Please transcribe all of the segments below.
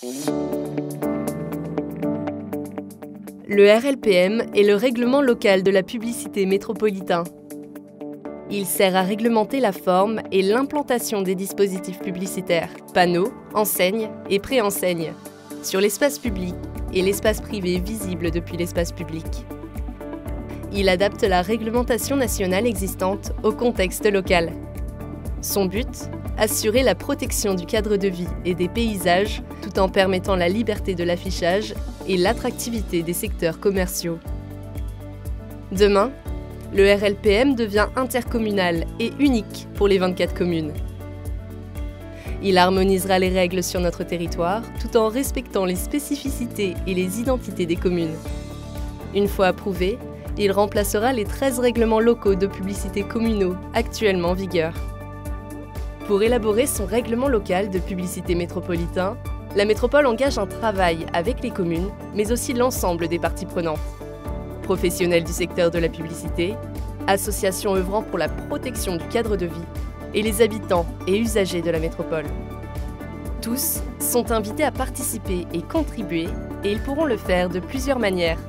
Le RLPM est le règlement local de la publicité métropolitain. Il sert à réglementer la forme et l'implantation des dispositifs publicitaires, panneaux, enseignes et préenseignes, sur l'espace public et l'espace privé visible depuis l'espace public. Il adapte la réglementation nationale existante au contexte local. Son but, assurer la protection du cadre de vie et des paysages tout en permettant la liberté de l'affichage et l'attractivité des secteurs commerciaux. Demain, le RLPM devient intercommunal et unique pour les 24 communes. Il harmonisera les règles sur notre territoire tout en respectant les spécificités et les identités des communes. Une fois approuvé, il remplacera les 13 règlements locaux de publicité communaux actuellement en vigueur. Pour élaborer son règlement local de publicité métropolitain, la métropole engage un travail avec les communes, mais aussi l'ensemble des parties prenantes. Professionnels du secteur de la publicité, associations œuvrant pour la protection du cadre de vie et les habitants et usagers de la métropole. Tous sont invités à participer et contribuer et ils pourront le faire de plusieurs manières.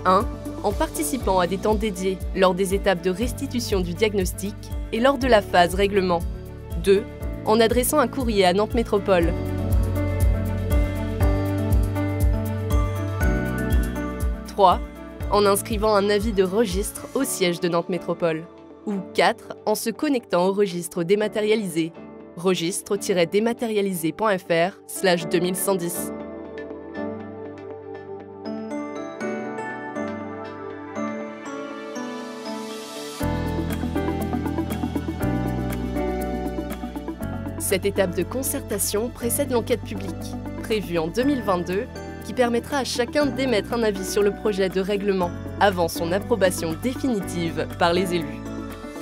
1. En participant à des temps dédiés lors des étapes de restitution du diagnostic et lors de la phase règlement. 2. En adressant un courrier à Nantes Métropole. 3. En inscrivant un avis de registre au siège de Nantes Métropole. Ou 4. En se connectant au registre dématérialisé, registre-dématérialisé.fr/2110. Cette étape de concertation précède l'enquête publique, prévue en 2022, qui permettra à chacun d'émettre un avis sur le projet de règlement avant son approbation définitive par les élus.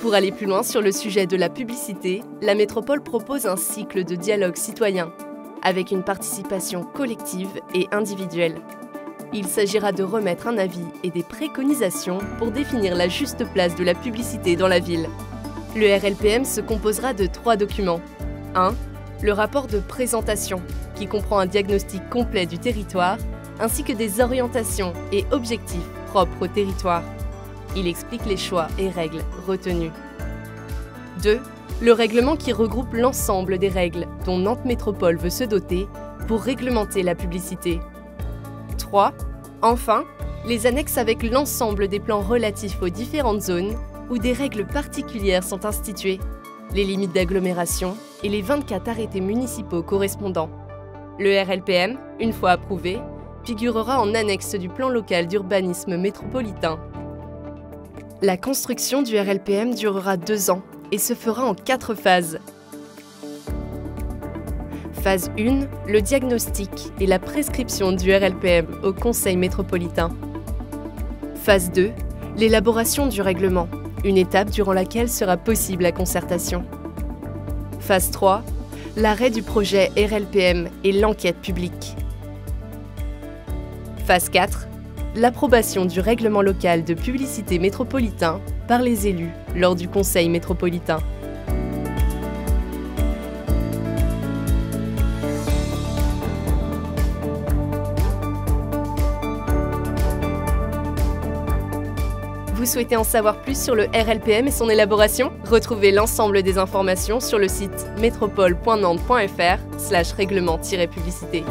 Pour aller plus loin sur le sujet de la publicité, la métropole propose un cycle de dialogue citoyen, avec une participation collective et individuelle. Il s'agira de remettre un avis et des préconisations pour définir la juste place de la publicité dans la ville. Le RLPM se composera de 3 documents. 1. Le rapport de présentation, qui comprend un diagnostic complet du territoire, ainsi que des orientations et objectifs propres au territoire. Il explique les choix et règles retenus. 2. Le règlement qui regroupe l'ensemble des règles dont Nantes Métropole veut se doter pour réglementer la publicité. 3. Enfin, les annexes avec l'ensemble des plans relatifs aux différentes zones où des règles particulières sont instituées, les limites d'agglomération et les 24 arrêtés municipaux correspondants. Le RLPM, une fois approuvé, figurera en annexe du plan local d'urbanisme métropolitain. La construction du RLPM durera 2 ans et se fera en 4 phases. Phase 1, le diagnostic et la prescription du RLPM au Conseil métropolitain. Phase 2, l'élaboration du règlement, une étape durant laquelle sera possible la concertation. Phase 3, l'arrêt du projet RLPM et l'enquête publique. Phase 4, l'approbation du règlement local de publicité métropolitain par les élus lors du Conseil métropolitain. Vous souhaitez en savoir plus sur le RLPM et son élaboration? Retrouvez l'ensemble des informations sur le site métropole.nantes.fr/règlement-publicité.